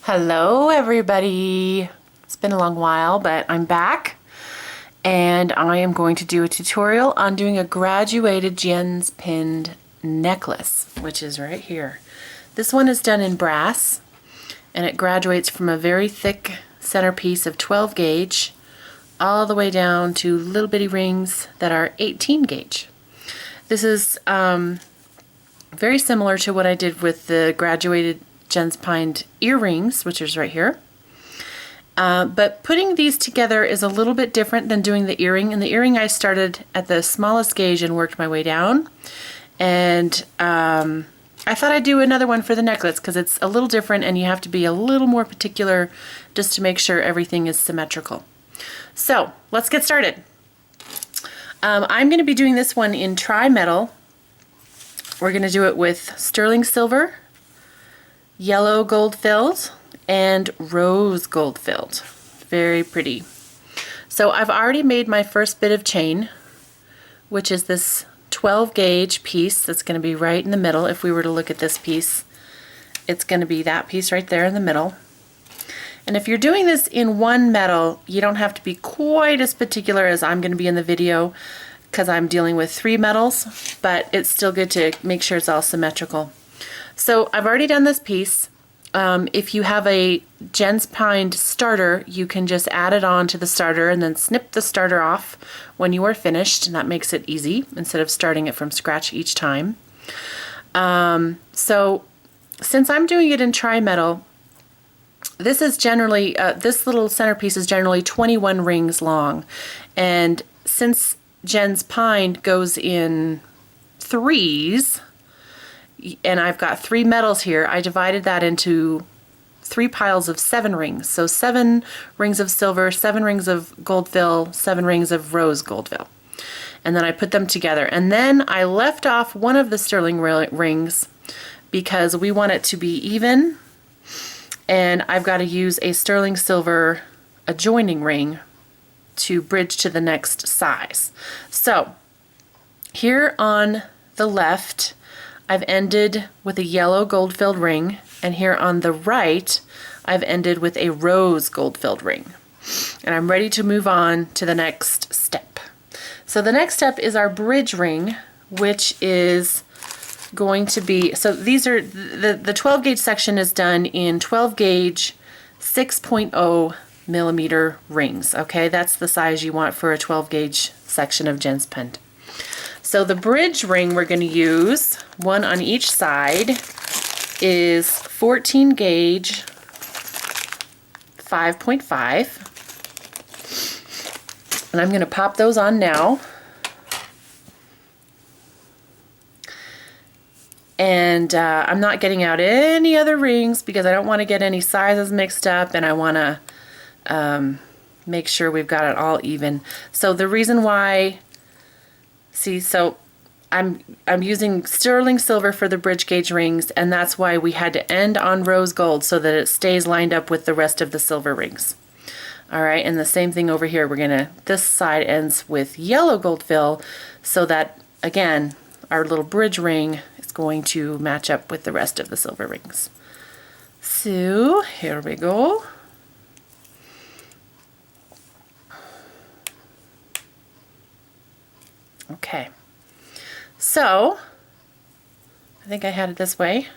Hello everybody. It's been a long while, but I'm back and I am going to do a tutorial on doing a graduated gems pinned necklace, which is right here. This one is done in brass and it graduates from a very thick centerpiece of 12 gauge all the way down to little bitty rings that are 18 gauge. This is very similar to what I did with the graduated gems pinned earrings, which is right here. But putting these together is a little bit different than doing the earring. In the earring I started at the smallest gauge and worked my way down. And I thought I'd do another one for the necklace because it's a little different and you have to be a little more particular just to make sure everything is symmetrical. So let's get started. I'm going to be doing this one in tri-metal. We're going to do it with sterling silver, yellow gold filled, and rose gold filled. Very pretty. So I've already made my first bit of chain, which is this 12 gauge piece that's going to be right in the middle. If we were to look at this piece, it's going to be that piece right there in the middle. And if you're doing this in one metal, you don't have to be quite as particular as I'm going to be in the video because I'm dealing with 3 metals, but it's still good to make sure it's all symmetrical. So I've already done this piece. If you have a gems pinned starter, you can just add it on to the starter and then snip the starter off when you are finished, and that makes it easy instead of starting it from scratch each time. So since I'm doing it in tri-metal, this is generally, this little centerpiece is generally 21 rings long, and since gems pinned goes in 3s, and I've got 3 metals here, I divided that into 3 piles of 7 rings. So 7 rings of silver, 7 rings of gold fill, 7 rings of rose gold fill. And then I put them together. And then I left off one of the sterling rings because we want it to be even. And I've got to use a sterling silver adjoining ring to bridge to the next size. So here on the left, I've ended with a yellow gold filled ring, and here on the right I've ended with a rose gold filled ring. And I'm ready to move on to the next step. So the next step is our bridge ring, which is going to be, so these are, the 12 gauge section is done in 12 gauge 6.0 millimeter rings. Okay, that's the size you want for a 12 gauge section of gems pinned. So the bridge ring we're going to use, one on each side, is 14 gauge 5.5. And I'm going to pop those on now. And I'm not getting out any other rings because I don't want to get any sizes mixed up, and I want to make sure we've got it all even. So the reason why, see, so I'm using sterling silver for the bridge gauge rings, and that's why we had to end on rose gold so that it stays lined up with the rest of the silver rings. Alright, and the same thing over here. We're gonna, this side ends with yellow gold fill so that, again, our little bridge ring is going to match up with the rest of the silver rings. So, here we go. Okay, so I think I had it this way.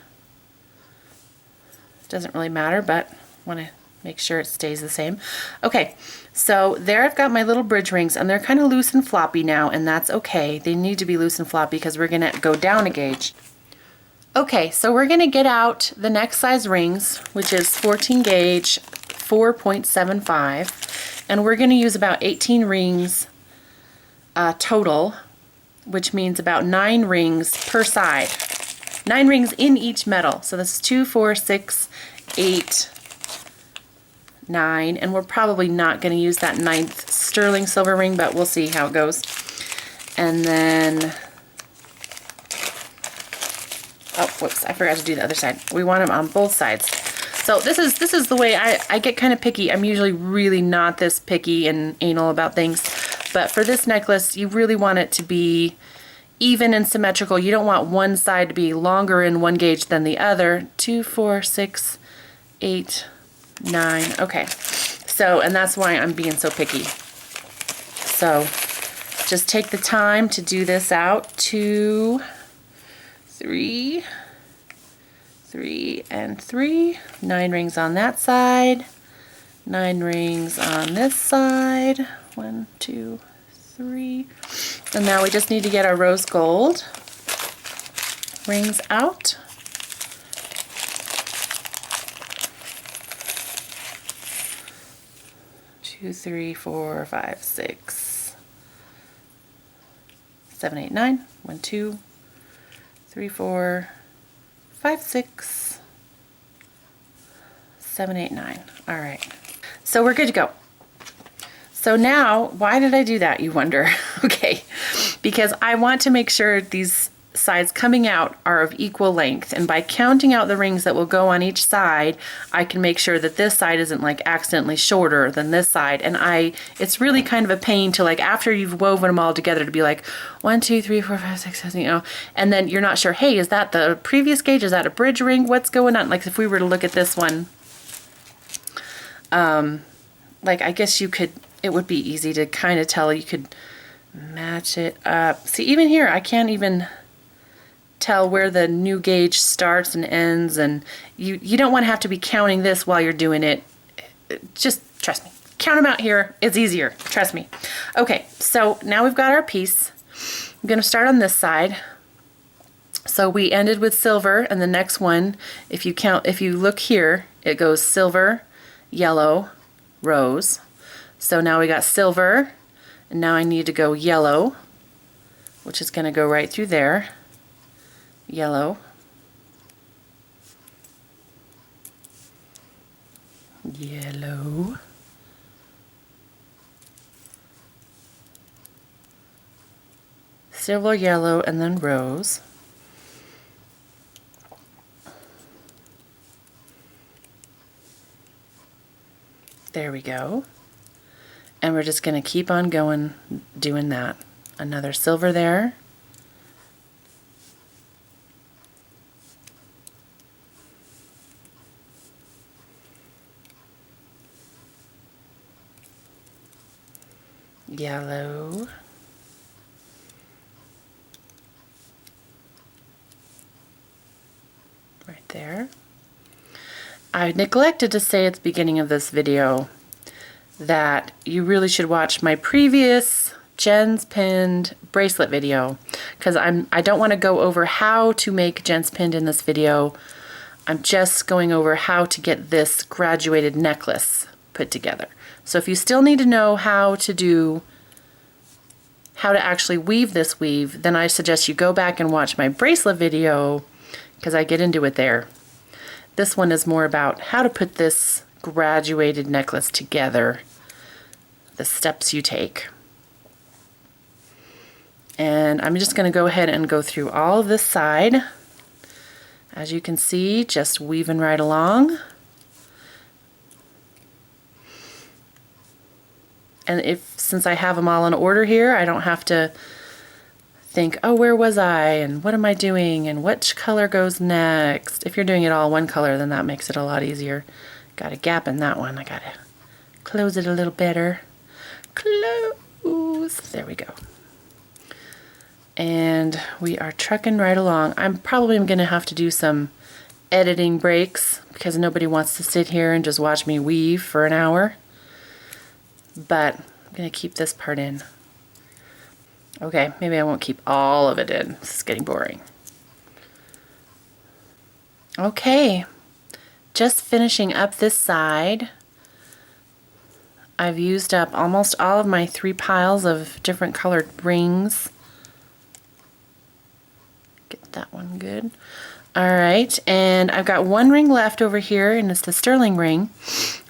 Doesn't really matter, but want to make sure it stays the same. Okay, so there I've got my little bridge rings, and they're kind of loose and floppy now, and that's okay. They need to be loose and floppy because we're going to go down a gauge. Okay, so we're going to get out the next size rings, which is 14 gauge 4.75, and we're going to use about 18 rings total, which means about 9 rings per side. 9 rings in each metal. So this is 2, 4, 6, 8, 9, and we're probably not going to use that 9th sterling silver ring, but we'll see how it goes. And then, oh, whoops, I forgot to do the other side. We want them on both sides. So this is the way I get kind of picky. I'm usually really not this picky and anal about things. But for this necklace, you really want it to be even and symmetrical. You don't want one side to be longer in one gauge than the other. 2, 4, 6, 8, 9. Okay. So, and that's why I'm being so picky. So, just take the time to do this out. 2, 3, 3, and 3. 9 rings on that side. 9 rings on this side. 1, 2, 3. And now we just need to get our rose gold rings out. Two, 3, 4, 5, 6, 7, 8, 9. 1, 2, 3, 4, 5, 6, 7, 8, 9. All right. So we're good to go. So now, why did I do that, you wonder? Okay, because I want to make sure these sides coming out are of equal length, and by counting out the rings that will go on each side, I can make sure that this side isn't like accidentally shorter than this side. And it's really kind of a pain to, like, after you've woven them all together, to be like 1, 2, 3, 4, 5, 6, 7, you know, and then you're not sure, hey, is that the previous gauge? Is that a bridge ring? What's going on? Like, if we were to look at this one, like, I guess you could, it would be easy to kind of tell. You could match it up. See, even here, I can't even tell where the new gauge starts and ends, and you don't want to have to be counting this while you're doing it. Just trust me. Count them out here. It's easier. Trust me. Okay, so now we've got our piece. I'm going to start on this side. So we ended with silver, and the next one, if you look here, it goes silver, yellow, rose. So now we got silver, and now I need to go yellow, which is going to go right through there. Yellow, yellow, silver, yellow, and then rose. There we go. And we're just going to keep on going, doing that. Another silver there. Yellow. Right there. I neglected to say at the beginning of this video that you really should watch my previous Jen's Pinned bracelet video, because I don't want to go over how to make Jen's Pinned in this video. I'm just going over how to get this graduated necklace put together. So if you still need to know how to actually weave this weave, then I suggest you go back and watch my bracelet video, because I get into it there. This one is more about how to put this graduated necklace together, the steps you take. And I'm just going to go ahead and go through all of this side. As you can see, just weaving right along. And since I have them all in order here, I don't have to think, oh, where was I, and what am I doing, and which color goes next. If you're doing it all one color, then that makes it a lot easier. Got a gap in that one. I gotta close it a little better. Close. There we go. And we are trucking right along. I'm probably going to have to do some editing breaks, because nobody wants to sit here and just watch me weave for an hour. But I'm going to keep this part in. Okay, maybe I won't keep all of it in. This is getting boring. Okay, just finishing up this side. I've used up almost all of my 3 piles of different colored rings. Get that one good. Alright, and I've got 1 ring left over here, and it's the sterling ring.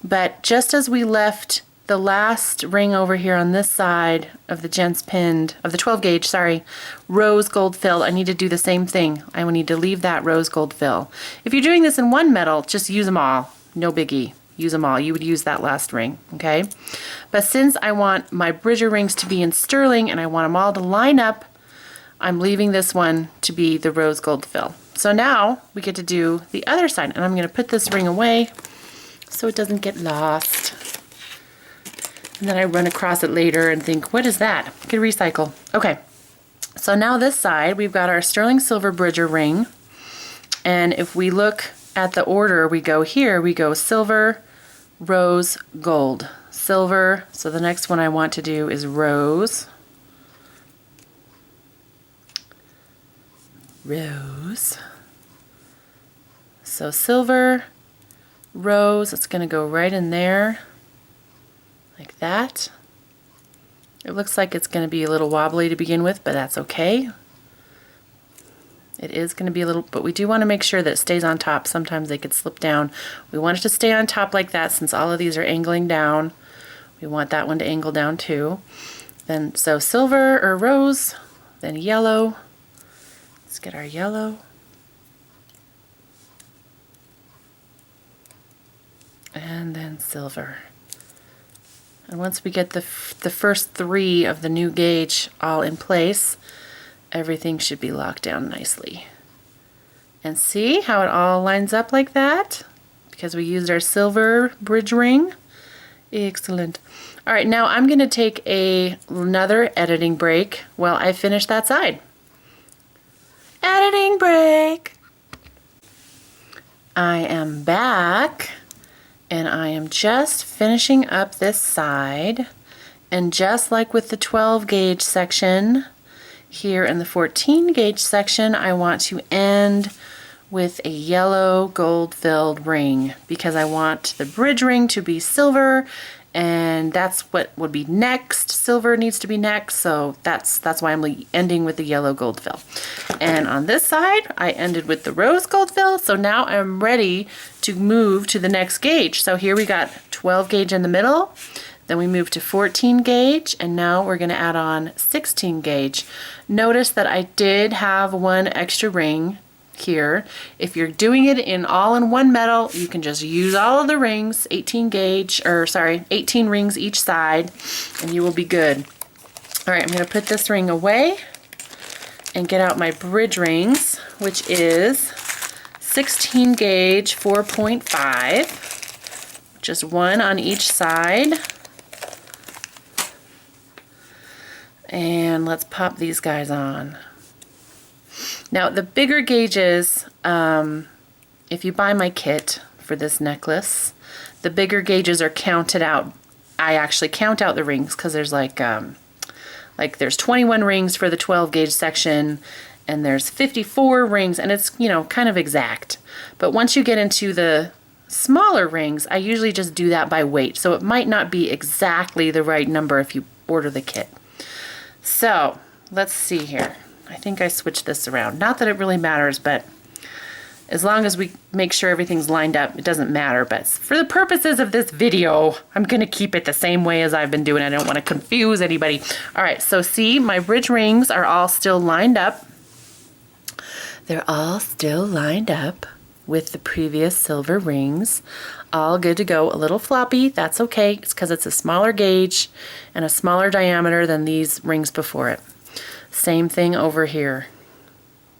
But just as we left the last ring over here on this side of the Jen's Pinned, of the 12 gauge, sorry, rose gold fill, I need to do the same thing. I will need to leave that rose gold fill. If you're doing this in one metal, just use them all. No biggie. Use them all. You would use that last ring, okay? But since I want my bridger rings to be in sterling and I want them all to line up, I'm leaving this one to be the rose gold fill. So now we get to do the other side, and I'm going to put this ring away. so it doesn't get lost. And then I run across it later and think, what is that? I could recycle. Okay, so now this side, we've got our sterling silver bridger ring. And if we look at the order, we go here, we go silver, rose, gold. Silver, so the next one I want to do is rose. Rose. So silver, rose, it's going to go right in there. Like that. It looks like it's going to be a little wobbly to begin with, but that's okay. It is going to be a little, but we do want to make sure that it stays on top. Sometimes they could slip down. We want it to stay on top like that since all of these are angling down. We want that one to angle down too. Then, so silver or rose, then yellow. Let's get our yellow. And then silver. And once we get the first three of the new gauge all in place, everything should be locked down nicely. And see how it all lines up like that? Because we used our silver bridge ring. Excellent. All right, now I'm going to take another editing break while I finish that side. Editing break. I am back. And I am just finishing up this side, and just like with the 12 gauge section, here in the 14 gauge section, I want to end with a yellow gold filled ring because I want the bridge ring to be silver, and that's what would be next. Silver needs to be next, so that's why I'm ending with the yellow gold fill. And on this side, I ended with the rose gold fill, so now I'm ready to move to the next gauge. So here we got 12 gauge in the middle, then we move to 14 gauge, and now we're going to add on 16 gauge. Notice that I did have one extra ring here. If you're doing it in all in one metal, you can just use all of the rings, 18 rings each side, and you will be good. All right, I'm going to put this ring away and get out my bridge rings, which is 16 gauge 4.5, just one on each side. And let's pop these guys on. Now the bigger gauges, if you buy my kit for this necklace, the bigger gauges are counted out. I actually count out the rings because there's like there's 21 rings for the 12 gauge section, and there's 54 rings, and it's, you know, kind of exact. But once you get into the smaller rings, I usually just do that by weight, so it might not be exactly the right number if you order the kit. So let's see here. I think I switched this around. Not that it really matters, but as long as we make sure everything's lined up, it doesn't matter. But for the purposes of this video, I'm going to keep it the same way as I've been doing. I don't want to confuse anybody. All right, so see, my bridge rings are all still lined up. They're all still lined up with the previous silver rings. All good to go. A little floppy, that's okay. It's because it's a smaller gauge and a smaller diameter than these rings before it. Same thing over here.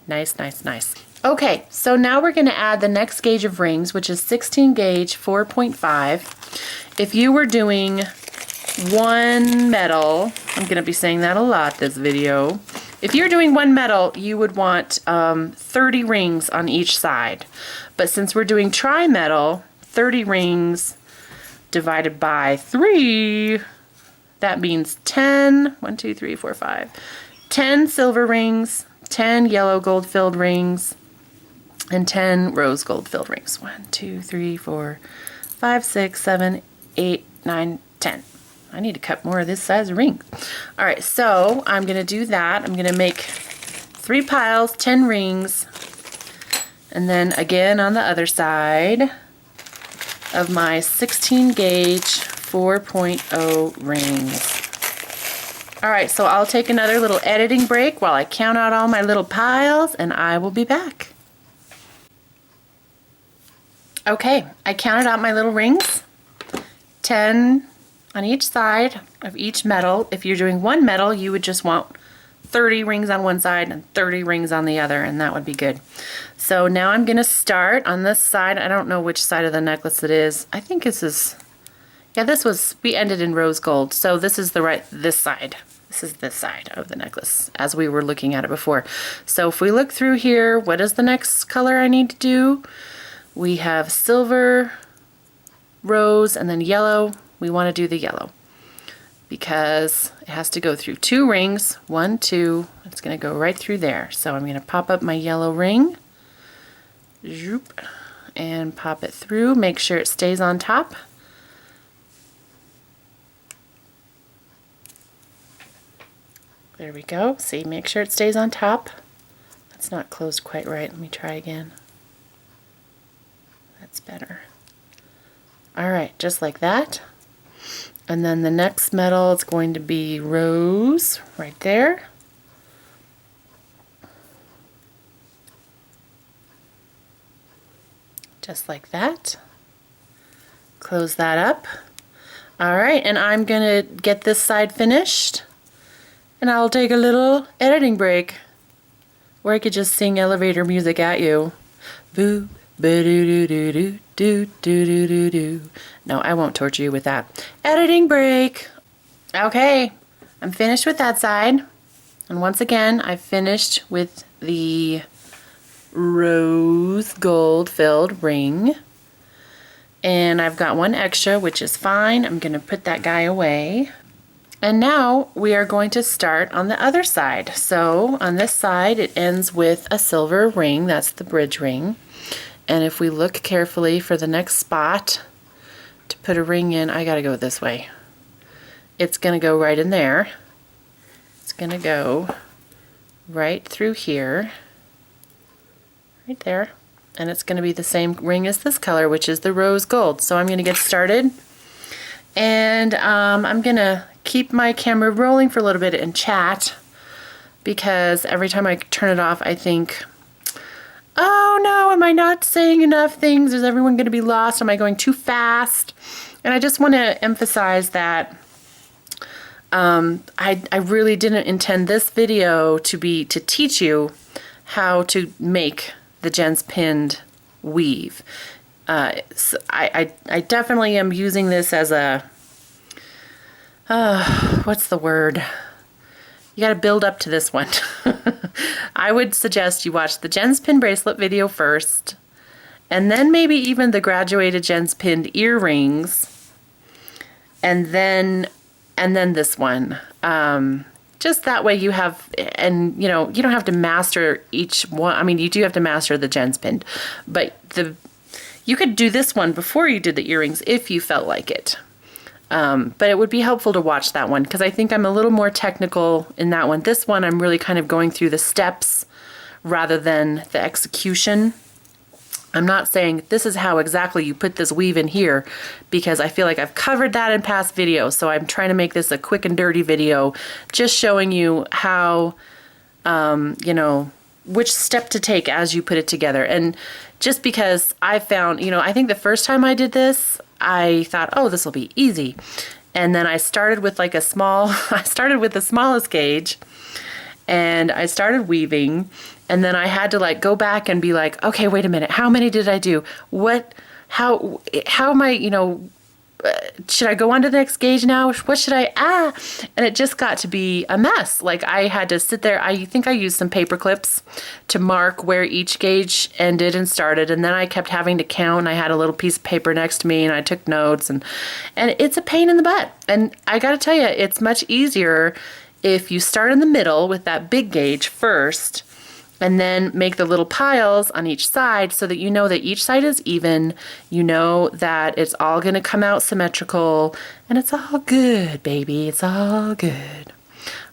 Nice, nice, nice. Okay, so now we're going to add the next gauge of rings, which is 16 gauge 4.5. If you were doing one metal, I'm going to be saying that a lot this video. If you're doing one metal, you would want 30 rings on each side. But since we're doing tri-metal, 30 rings divided by 3, that means 10, 1, 2, 3, 4, 5, 10 silver rings, 10 yellow gold filled rings, and 10 rose gold filled rings. 1, 2, 3, 4, 5, 6, 7, 8, 9, 10. I need to cut more of this size ring. All right, so I'm going to do that. I'm going to make 3 piles, 10 rings, and then again on the other side of my 16 gauge 4.0 rings. All right, so I'll take another little editing break while I count out all my little piles, and I will be back. Okay, I counted out my little rings, 10 on each side of each metal. If you're doing one metal, you would just want 30 rings on one side and 30 rings on the other, and that would be good. So now I'm gonna start on this side. I don't know which side of the necklace it is. I think this is, yeah, we ended in rose gold. So this is this side. This is this side of the necklace as we were looking at it before. So if we look through here, what is the next color I need to do? We have silver, rose, and then yellow. We want to do the yellow because it has to go through 2 rings. 1, 2. It's going to go right through there. So I'm going to pop up my yellow ring. Zoop, and pop it through. Make sure it stays on top. There we go. See, make sure it stays on top. That's not closed quite right. Let me try again. That's better. All right, just like that. And then the next metal is going to be rose right there. Just like that. Close that up. All right, and I'm gonna get this side finished, and I'll take a little editing break, or I could just sing elevator music at you. Boo, ba doo doo doo doo doo doo doo doo doo. No, I won't torture you with that. Editing break. Okay, I'm finished with that side, and once again, I've finished with the rose gold filled ring, and I've got one extra, which is fine. I'm gonna put that guy away, and now we are going to start on the other side. So on this side it ends with a silver ring. That's the bridge ring, and if we look carefully for the next spot to put a ring in, I gotta go this way. It's gonna go right in there. It's gonna go right through here, right there, and it's going to be the same ring as this color, which is the rose gold. So I'm going to get started, and I'm going to keep my camera rolling for a little bit and chat, because every time I turn it off I think, oh no, am I not saying enough things? Is everyone going to be lost? Am I going too fast? And I just want to emphasize that I really didn't intend this video to teach you how to make the gents pinned weave. So I definitely am using this as a, what's the word? You got to build up to this one. I would suggest you watch the gents pin bracelet video first, and then maybe even the graduated gents pinned earrings, and then this one. Just that way you have, and you know, you don't have to master each one. I mean, you do have to master the gents pinned, but you could do this one before you did the earrings if you felt like it. But it would be helpful to watch that one, because I think I'm a little more technical in that one. This one, I'm really kind of going through the steps rather than the execution. I'm not saying this is how exactly you put this weave in here, because I feel like I've covered that in past videos. So I'm trying to make this a quick and dirty video, just showing you how, you know, which step to take as you put it together. And just because I found, you know, I think the first time I did this, I thought, oh, this will be easy. And then I started with like I started with the smallest gauge, and I started weaving. And then I had to like go back and be like, okay, wait a minute, how many did I do? How am I, you know, should I go on to the next gauge now? What should I, and it just got to be a mess. Like I had to sit there, I think I used some paper clips to mark where each gauge ended and started. And then I kept having to count, and I had a little piece of paper next to me, and I took notes, and it's a pain in the butt. And I got to tell you, it's much easier if you start in the middle with that big gauge first, and then make the little piles on each side so that you know that each side is even, you know that it's all gonna come out symmetrical, and it's all good, baby, it's all good.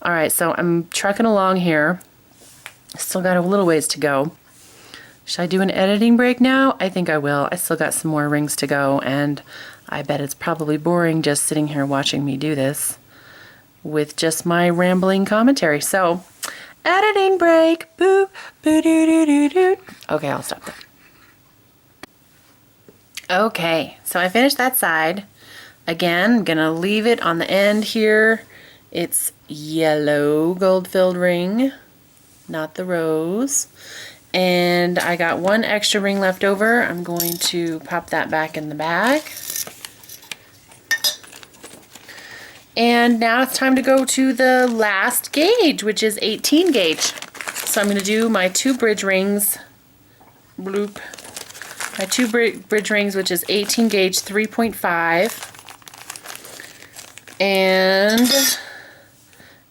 All right, so I'm trucking along here. Still got a little ways to go. Should I do an editing break now? I think I will. I still got some more rings to go, and I bet it's probably boring just sitting here watching me do this with just my rambling commentary. So, editing break. Boo, boo doo doo doo doo. Okay, I'll stop there. Okay, so I finished that side. Again, I'm gonna leave it on the end here. It's yellow gold filled ring, not the rose. And I got one extra ring left over. I'm going to pop that back in the bag. And now it's time to go to the last gauge, which is 18 gauge. So I'm going to do my 2 bridge rings. Bloop. My 2 bridge rings, which is 18 gauge 3.5. And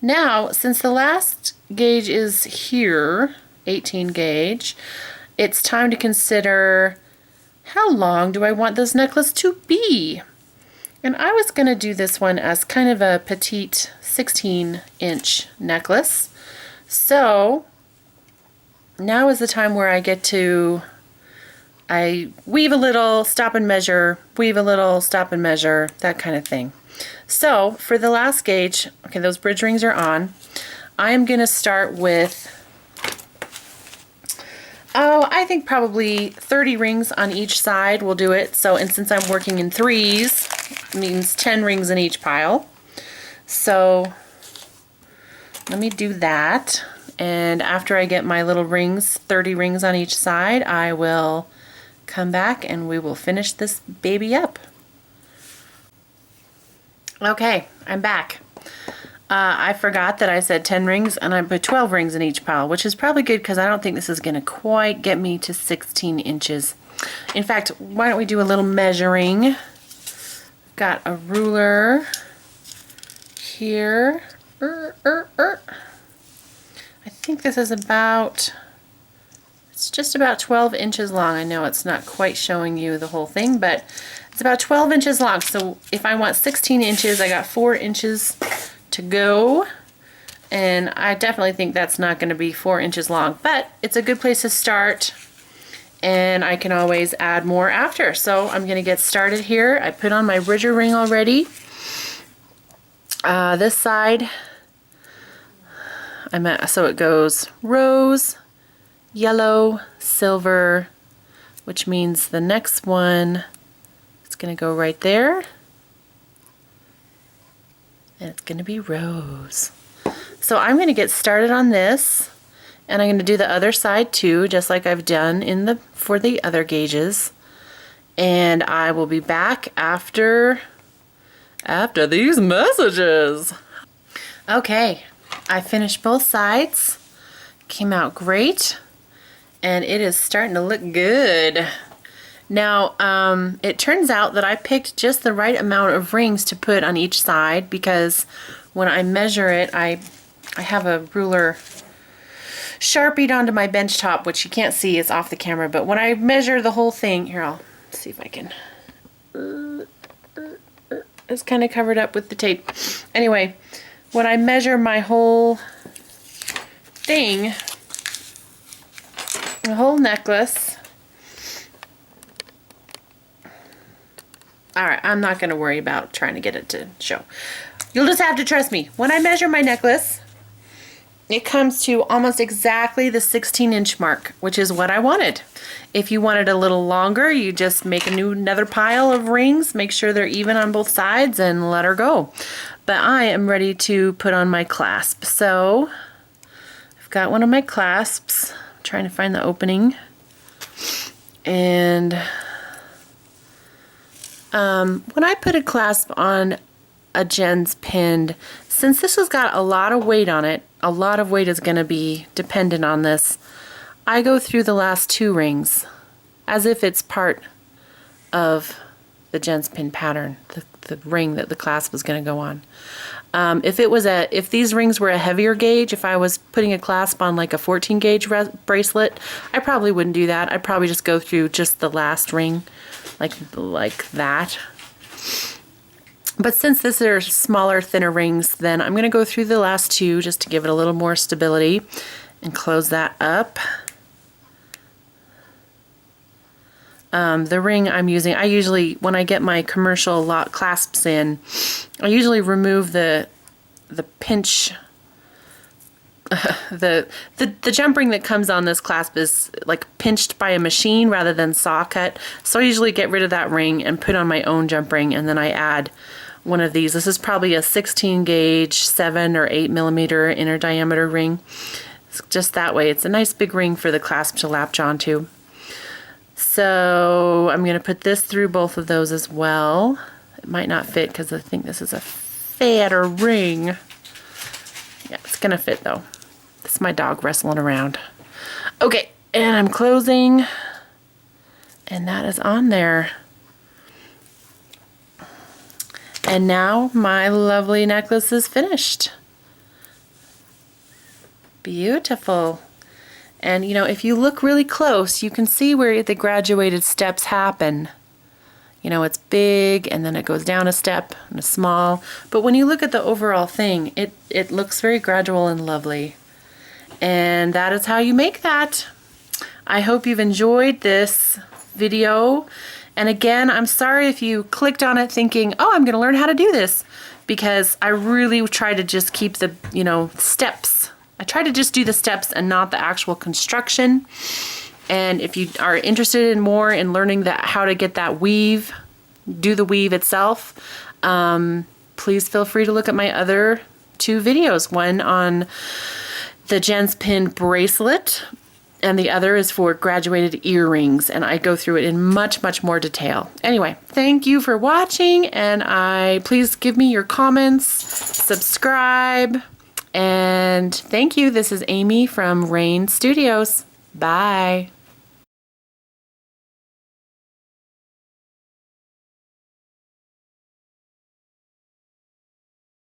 now, since the last gauge is here, 18 gauge, it's time to consider how long do I want this necklace to be? And I was going to do this one as kind of a petite 16-inch necklace. So now is the time where I get to, I weave a little, stop and measure, weave a little, stop and measure, that kind of thing. So for the last gauge, okay, those bridge rings are on. I'm going to start with, I think probably 30 rings on each side will do it. So, and since I'm working in threes, it means 10 rings in each pile. So let me do that. And after I get my little rings, 30 rings on each side, I will come back and we will finish this baby up. Okay, I'm back. I forgot that I said 10 rings and I put 12 rings in each pile, which is probably good because I don't think this is going to quite get me to 16 inches. In fact, why don't we do a little measuring? Got a ruler here. I think this is about, it's just about 12 inches long. I know it's not quite showing you the whole thing, but it's about 12 inches long. So if I want 16 inches, I got 4 inches to go. And I definitely think that's not going to be 4 inches long, but it's a good place to start. And I can always add more after. So I'm going to get started here. I put on my bridger ring already. This side, so it goes rose, yellow, silver, which means the next one, it's going to go right there. And it's going to be rose. So I'm going to get started on this, and I'm going to do the other side too, just like I've done for the other gauges. And I will be back after these messages. Okay, I finished both sides. Came out great, and it is starting to look good. Now, it turns out that I picked just the right amount of rings to put on each side because when I measure it, I have a ruler sharpied onto my bench top, which you can't see, it's off the camera, but when I measure the whole thing, here, I'll see if I can, it's kind of covered up with the tape. Anyway, when I measure my whole thing, the whole necklace, alright, I'm not going to worry about trying to get it to show. You'll just have to trust me. When I measure my necklace, it comes to almost exactly the 16-inch mark, which is what I wanted. If you want it a little longer, you just make another pile of rings, make sure they're even on both sides, and let her go. But I am ready to put on my clasp. So I've got one of my clasps. I'm trying to find the opening. And when I put a clasp on a Jen's pinned, since this has got a lot of weight on it, a lot of weight is going to be dependent on this, I go through the last 2 rings as if it's part of the Jen's pin pattern, the ring that the clasp is going to go on. If these rings were a heavier gauge, if I was putting a clasp on like a 14 gauge bracelet, I probably wouldn't do that. I'd probably just go through just the last ring like that. But since these are smaller, thinner rings, then I'm going to go through the last 2 just to give it a little more stability and close that up. The ring I'm using, I usually, when I get my commercial lock clasps in, I usually remove the pinch. The jump ring that comes on this clasp is like pinched by a machine rather than saw cut. So I usually get rid of that ring and put on my own jump ring, and then I add one of these. This is probably a 16 gauge, 7 or 8 millimeter inner diameter ring. It's just that way. It's a nice big ring for the clasp to latch onto. So I'm going to put this through both of those as well. It might not fit because I think this is a fatter ring. Yeah, it's going to fit though. This is my dog wrestling around. Okay, and I'm closing, and that is on there. And now my lovely necklace is finished. Beautiful. And you know, if you look really close, you can see where the graduated steps happen. You know, it's big and then it goes down a step and a small. But when you look at the overall thing, it looks very gradual and lovely. And that is how you make that. I hope you've enjoyed this video. And again, I'm sorry if you clicked on it thinking, oh, I'm going to learn how to do this, because I really try to just keep the, you know, steps. I try to just do the steps and not the actual construction. And if you are interested in more in learning how to get that weave, do the weave itself, please feel free to look at my other 2 videos. One on the Jen's Pin bracelet, and the other is for graduated earrings, and I go through it in much, much more detail. Anyway, thank you for watching, and please give me your comments, subscribe, and thank you. This is Amy from Rain Studios. Bye.